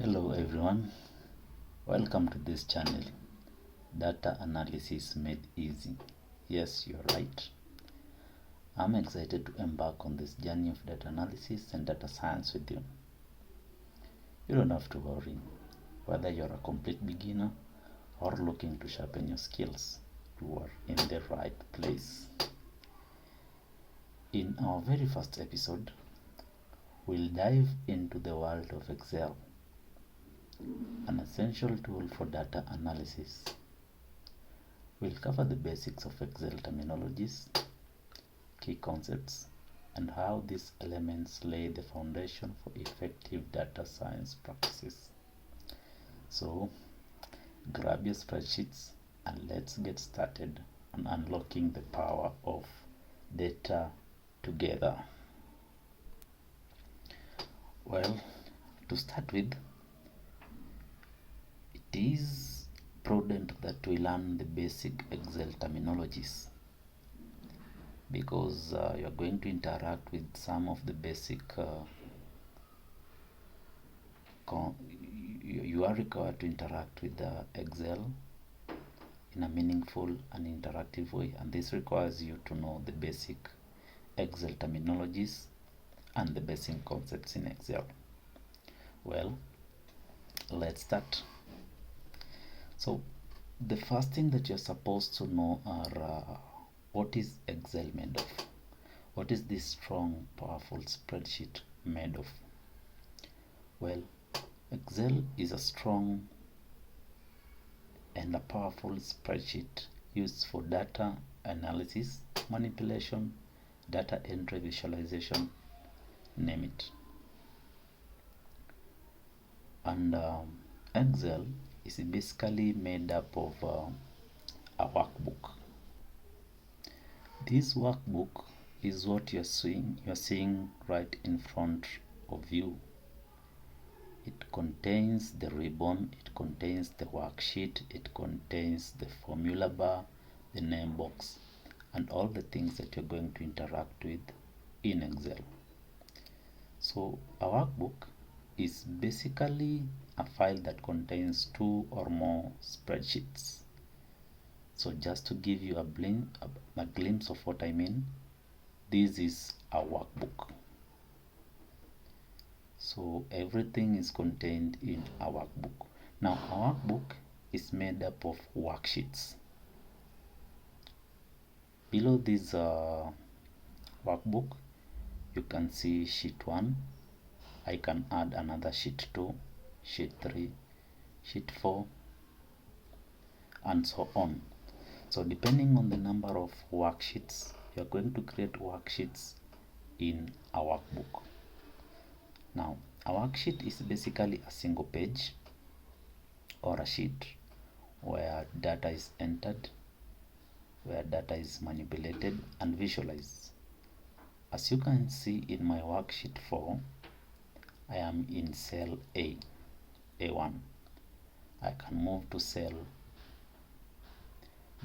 Hello everyone, welcome to this channel, Data Analysis Made Easy. Yes, you're right. I'm excited to embark on this journey of data analysis and data science with you. You don't have to worry whether you're a complete beginner or looking to sharpen your skills. You are in the right place. In our very first episode, we'll dive into the world of Excel, an essential tool for data analysis. We'll cover the basics of Excel terminologies, key concepts, and how these elements lay the foundation for effective data science practices. So, grab your spreadsheets and let's get started on unlocking the power of data together. Well, to start with, it is prudent that we learn the basic Excel terminologies because you're going to interact with some of the basic you are required to interact with Excel in a meaningful and interactive way, and this requires you to know the basic Excel terminologies and the basic concepts in Excel. Well, let's start. So the first thing that you're supposed to know are what is Excel made of? What is this strong, powerful spreadsheet made of? Well, Excel is a strong and a powerful spreadsheet used for data analysis, manipulation, data entry, visualization, name it. And Excel is basically made up of a workbook. This workbook is what you're seeing right in front of you. It contains the ribbon, it contains the worksheet, it contains the formula bar, the name box, and all the things that you're going to interact with in Excel. So a workbook is basically a file that contains two or more spreadsheets. So just to give you a glimpse of what I mean, this is a workbook. So everything is contained in a workbook. Now a workbook is made up of worksheets. Below this workbook, you can see sheet 1. I can add another sheet 2, sheet 3, sheet 4, and so on. So depending on the number of worksheets, you're going to create worksheets in a workbook. Now, a worksheet is basically a single page or a sheet where data is entered, where data is manipulated and visualized. As you can see in my worksheet 4, I am in cell A1. I can move to cell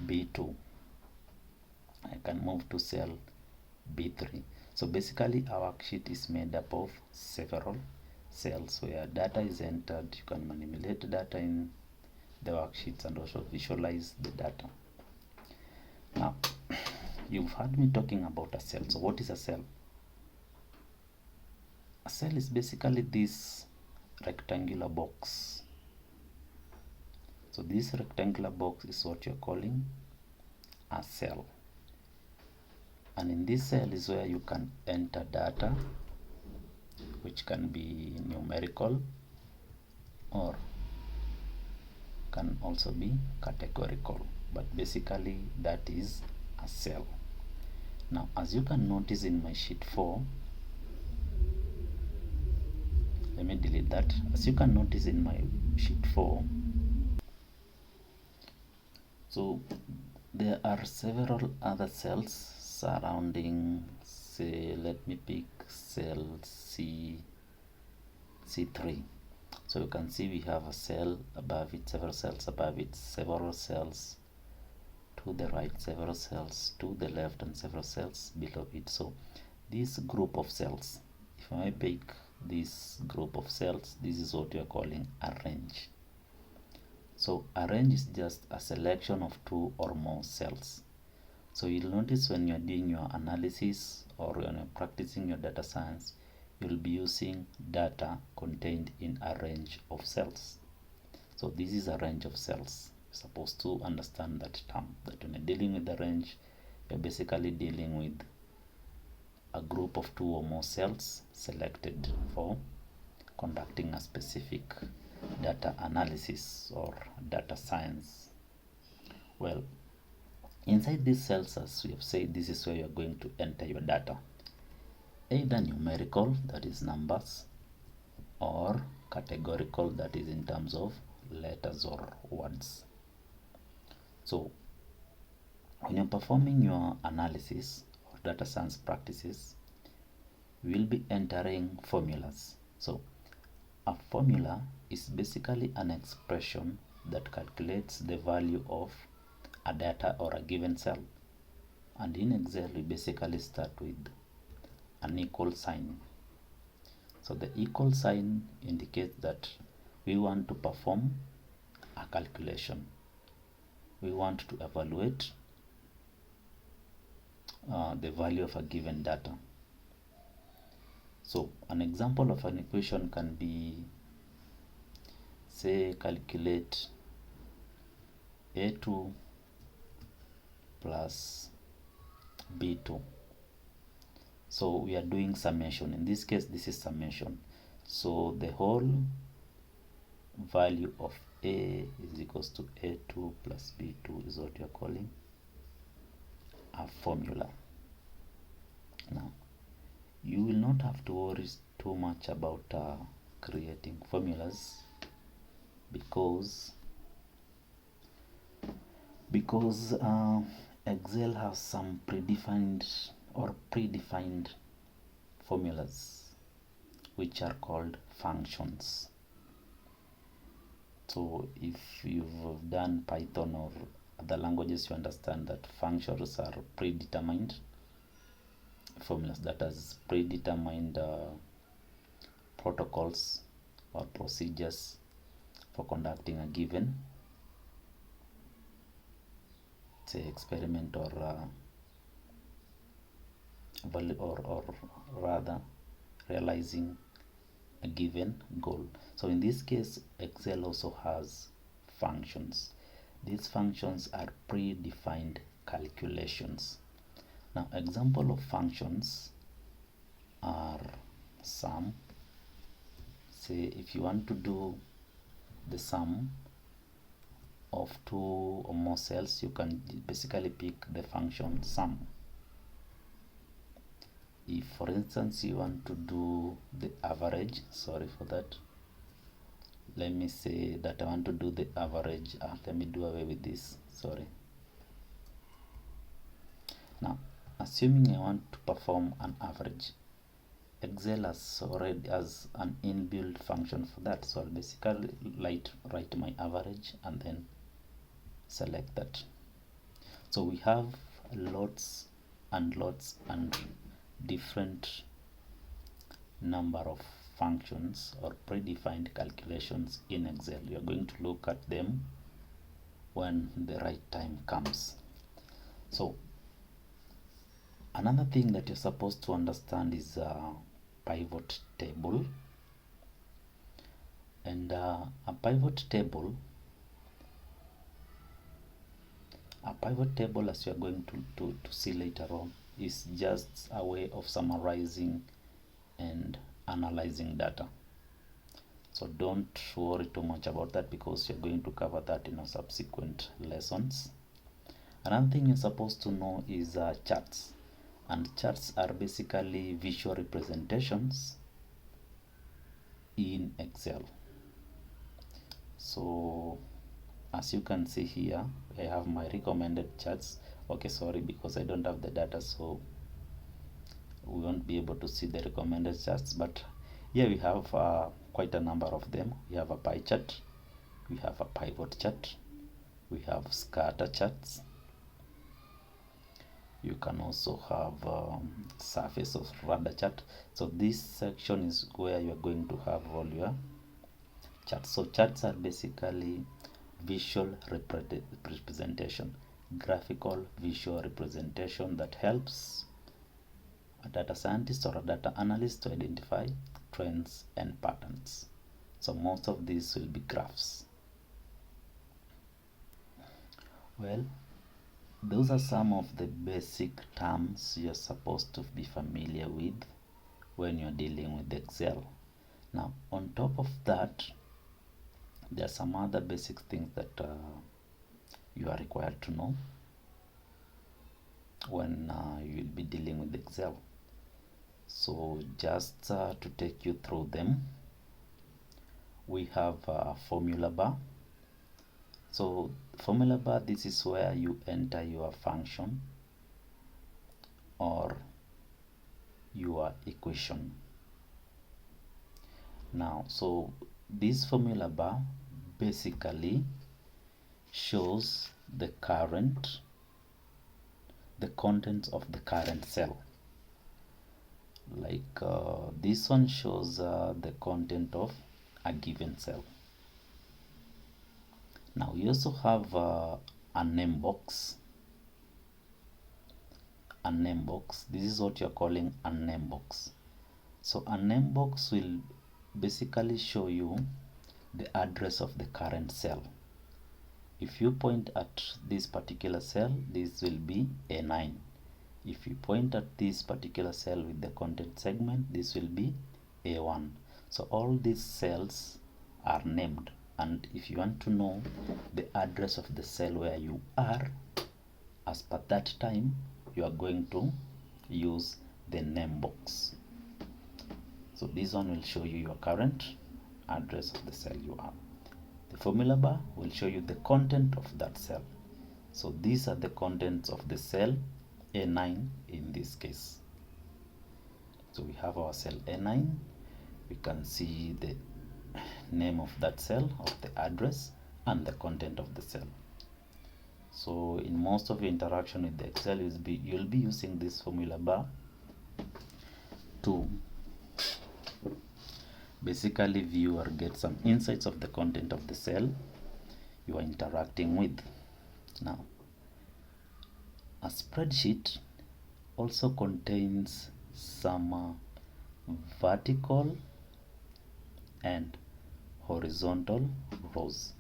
B2. I can move to cell B3. So basically our worksheet is made up of several cells where data is entered. You can manipulate data in the worksheets and also visualize the data. Now, you've heard me talking about a cell. So what is a cell? A cell is basically this rectangular box. So this rectangular box is what you're calling a cell. And in this cell is where you can enter data, which can be numerical or can also be categorical, but basically that is a cell. Now, as you can notice in my sheet 4, let me delete that. As you can notice in my sheet 4, so there are several other cells surrounding, say, let me pick cell C3. So you can see we have a cell above it, several cells above it, several cells to the right, several cells to the left, and several cells below it. So this group of cells, if I pick this group of cells, this is what we are calling a range. So a range is just a selection of two or more cells. So you'll notice when you're doing your analysis or when you're practicing your data science, you'll be using data contained in a range of cells. So this is a range of cells. You're supposed to understand that term, that when you're dealing with the range, you're basically dealing with a group of two or more cells selected for conducting a specific data analysis or data science. Well, inside these cells, as we have said, this is where you're going to enter your data, either numerical, that is numbers, or categorical, that is in terms of letters or words. So when you're performing your analysis or data science practices, we will be entering formulas. So a formula is basically an expression that calculates the value of a data or a given cell. And in Excel, we basically start with an equal sign. So the equal sign indicates that we want to perform a calculation. We want to evaluate the value of a given data. So an example of an equation can be, say, calculate A2 plus B2. So we are doing summation. In this case, this is summation. So the whole value of A is equals to A2 plus B2 is what we are calling a formula. Now, you will not have to worry too much about creating formulas because Excel has some predefined formulas which are called functions. So if you've done Python or other languages, you understand that functions are predetermined formulas, that has predetermined protocols or procedures for conducting a given, say, experiment or rather realizing a given goal. So in this case, Excel also has functions. These functions are predefined calculations. Now, example of functions are sum. Say if you want to do the sum of two or more cells, you can basically pick the function sum. If, for instance, you want to do the average, sorry for that, let me say that I want to do the average. Let me do away with this, sorry. Now, assuming I want to perform an average, Excel has an inbuilt function for that. So I'll basically write my average and then select that. So we have lots and different number of functions or predefined calculations in Excel. You're going to look at them when the right time comes. So another thing that you're supposed to understand is a pivot table. And a pivot table, as you are going to see later on, is just a way of summarizing and analyzing data. So don't worry too much about that because you're going to cover that in our subsequent lessons. Another thing you're supposed to know is charts. And charts are basically visual representations in Excel. So as you can see here, I have my recommended charts. Okay, sorry, because I don't have the data, so we won't be able to see the recommended charts, but here we have quite a number of them. We have a pie chart, we have a pivot chart, we have scatter charts, You can also have surface of radar chart. So this section is where you are going to have all your charts. So charts are basically visual representation, graphical visual representation that helps a data scientist or a data analyst to identify trends and patterns. So most of these will be graphs. Well, those are some of the basic terms you're supposed to be familiar with when you're dealing with Excel. Now, on top of that, there are some other basic things that you are required to know when you'll be dealing with Excel. So just to take you through them, we have a formula bar. So formula bar, this is where you enter your function or your equation. Now, so this formula bar basically shows the contents of the current cell. Like this one shows the content of a given cell. Now you also have a name box. A name box. This is what you're calling a name box. So a name box will basically show you the address of the current cell. If you point at this particular cell, this will be A9. If you point at this particular cell with the content segment, this will be A1. So all these cells are named, and if you want to know the address of the cell where you are as per that time, you are going to use the name box. So this one will show you your current address of the cell you are. The formula bar will show you the content of that cell. So these are the contents of the cell A9 in this case. So we have our cell A9. We can see the name of that cell, of the address, and the content of the cell. So in most of your interaction with the Excel, you'll be using this formula bar to basically view or get some insights of the content of the cell you are interacting with. Now, a spreadsheet also contains some vertical and horizontal rows.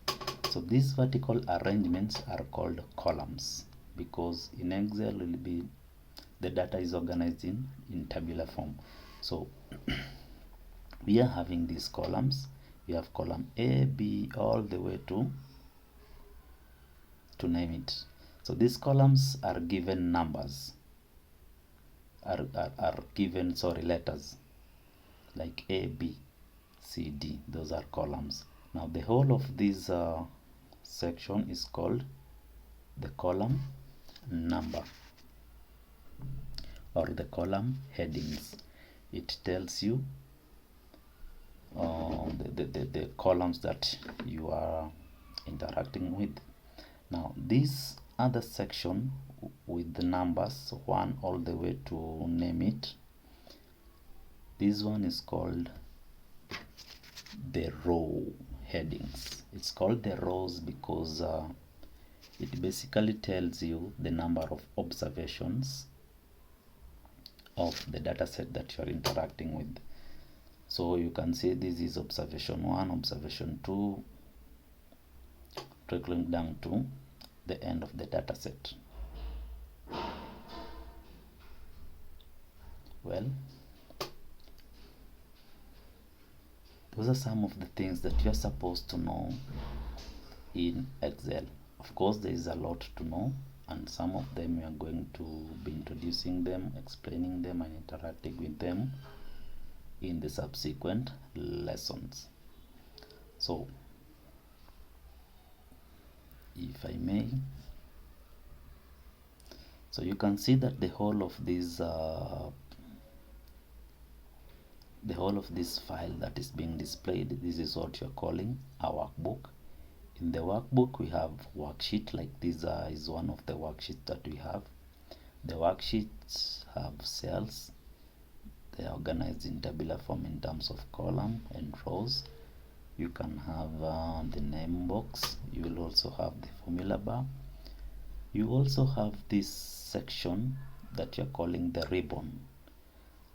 So these vertical arrangements are called columns because in Excel the data is organized in tabular form. So we are having these columns. We have column A, B, all the way to name it. So these columns are given numbers, are given, sorry, letters like A, B, C, D. Those are columns. Now the whole of this section is called the column number or the column headings. It tells you the columns that you are interacting with. Now this other section with the numbers 1 all the way to name it, this one is called the row headings. It's called the rows because it basically tells you the number of observations of the data set that you are interacting with. So you can see this is observation 1, observation 2, trickling down to the end of the data set. Well, those are some of the things that you're supposed to know in Excel. Of course, there is a lot to know, and some of them we are going to be introducing them, explaining them, and interacting with them in the subsequent lessons. So if I may, so you can see that the whole of this file that is being displayed, this is what you're calling a workbook. In the workbook we have worksheet, like this is one of the worksheets that we have. The worksheets have cells. They are organized in tabular form in terms of column and rows. You can have the name box. You will also have the formula bar. You also have this section that you're calling the ribbon.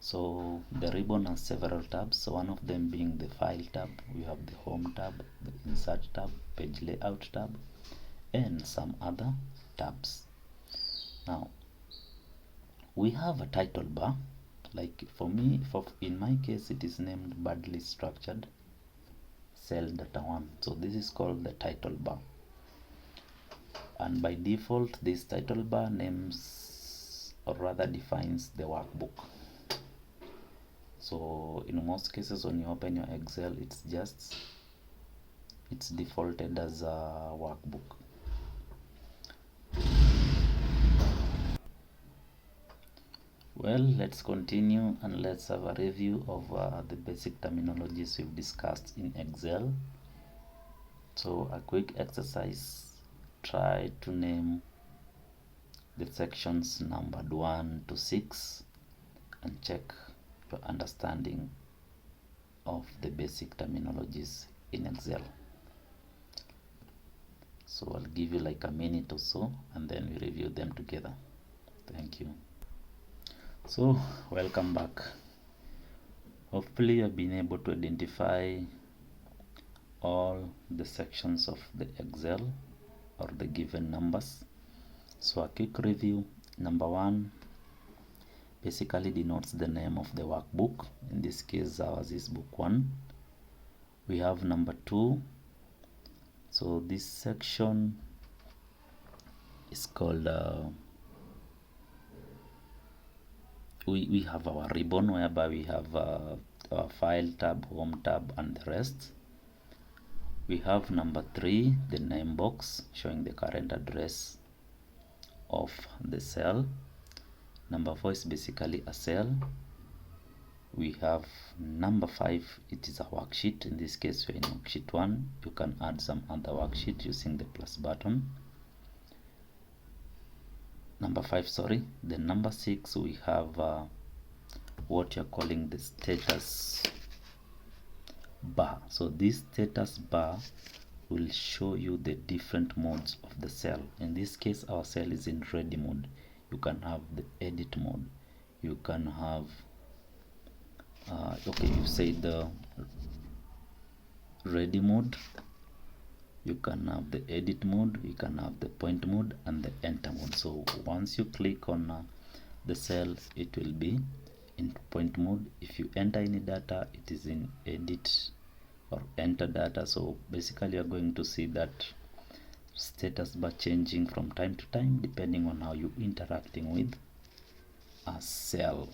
So the ribbon has several tabs, so one of them being the file tab. We have the home tab, the insert tab, page layout tab, and some other tabs. Now we have a title bar. Like in my case, it is named badly structured cell data 1. So this is called the title bar, and by default this title bar names, or rather defines, the workbook. So in most cases when you open your Excel, it's defaulted as a workbook. Well, let's continue and let's have a review of the basic terminologies we've discussed in Excel. So a quick exercise: try to name the sections numbered 1 to 6 and check your understanding of the basic terminologies in Excel. So I'll give you like a minute or so and then we review them together. Thank you. So welcome back. Hopefully you have been able to identify all the sections of the Excel or the given numbers. So a quick review: number 1 basically denotes the name of the workbook. In this case ours is book 1. We have number 2. So this section is called we have our ribbon, whereby we have our file tab, home tab, and the rest. We have number 3, the name box, showing the current address of the cell. Number 4 is basically a cell. We have number 5, it is a worksheet. In this case we're in worksheet 1. You can add some other worksheet using the plus button. Number 5, sorry. Then number 6, we have what you're calling the status bar. So this status bar will show you the different modes of the cell. In this case our cell is in ready mode. You can have the edit mode. You can have you say the ready mode, you can have the edit mode, you can have the point mode, and the enter mode. So once you click on the cell, it will be in point mode. If you enter any data, it is in edit or enter data. So basically you're going to see that status bar changing from time to time depending on how you're interacting with a cell.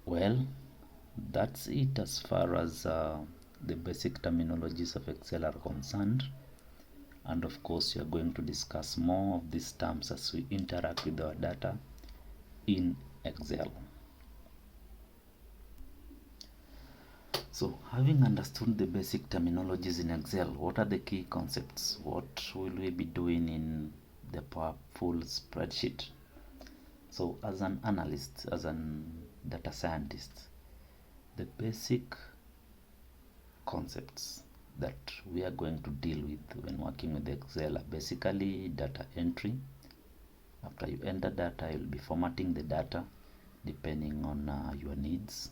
Well, that's it as far as the basic terminologies of Excel are concerned, and of course you are going to discuss more of these terms as we interact with our data in Excel. So having understood the basic terminologies in Excel, what are the key concepts? What will we be doing in the powerful spreadsheet? So as an analyst, as an data scientist, the basic concepts that we are going to deal with when working with Excel are basically data entry. After you enter data, you'll be formatting the data depending on your needs.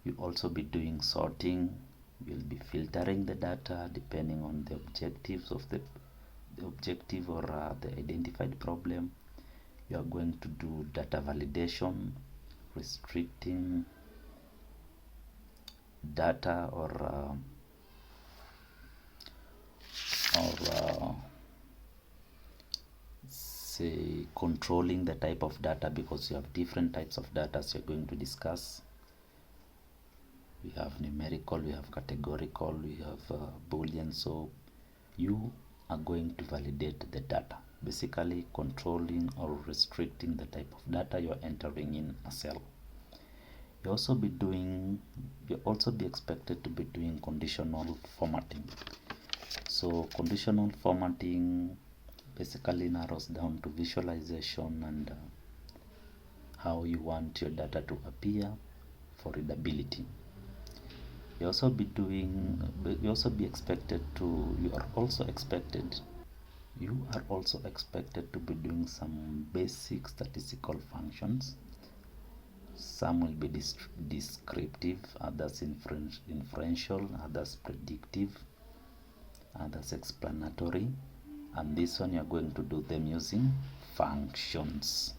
You'll also be doing sorting. You'll be filtering the data depending on the objectives of the objective or the identified problem. You are going to do data validation, restricting data or say controlling the type of data, because you have different types of data you're going to discuss. We have numerical, we have categorical, we have boolean. So you are going to validate the data, basically controlling or restricting the type of data you're entering in a cell. You'll also be expected to be doing conditional formatting. So conditional formatting basically narrows down to visualization and how you want your data to appear for readability. You also be expected to you are also expected to be doing some basic statistical functions. Some will be descriptive, others inferential, others predictive, others explanatory, and this one you're going to do them using functions,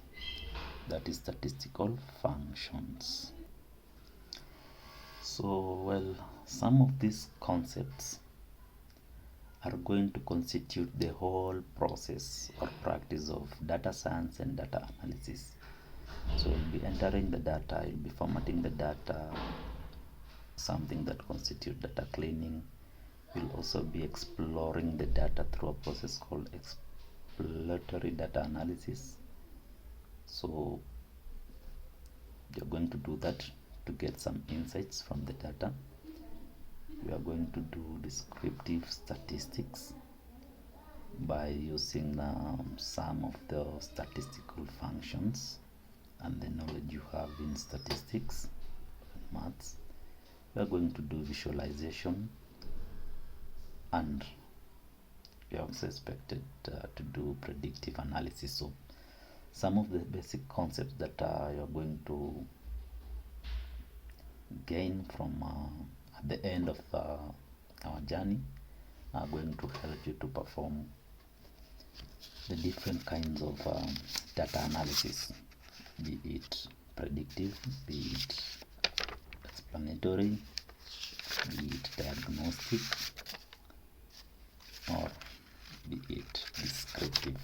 that is statistical functions. So, well, some of these concepts are going to constitute the whole process or practice of data science and data analysis. So you'll be entering the data, you'll be formatting the data, something that constitutes data cleaning. You'll also be exploring the data through a process called exploratory data analysis. So you're going to do that to get some insights from the data. We are going to do descriptive statistics by using some of the statistical functions and the knowledge you have in statistics and maths. We are going to do visualization, and we are also expected to do predictive analysis. So some of the basic concepts that you're going to gain from at the end of our journey are going to help you to perform the different kinds of data analysis, be it predictive, be it explanatory, be it diagnostic, or be it descriptive.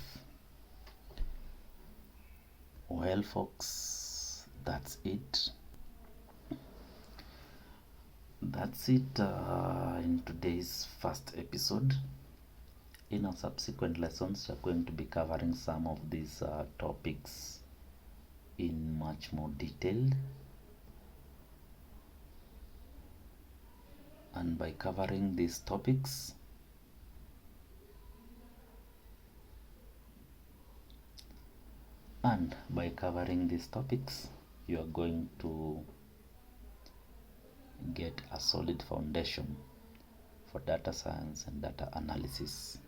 Well, folks, that's it. In today's first episode. In our subsequent lessons, we're going to be covering some of these topics in much more detail. And by covering these topics, you are going to get a solid foundation for data science and data analysis.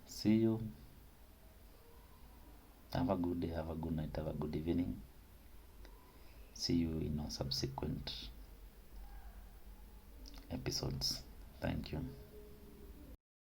See you. Have a good day, have a good night, have a good evening. See you in our subsequent episodes. Thank you.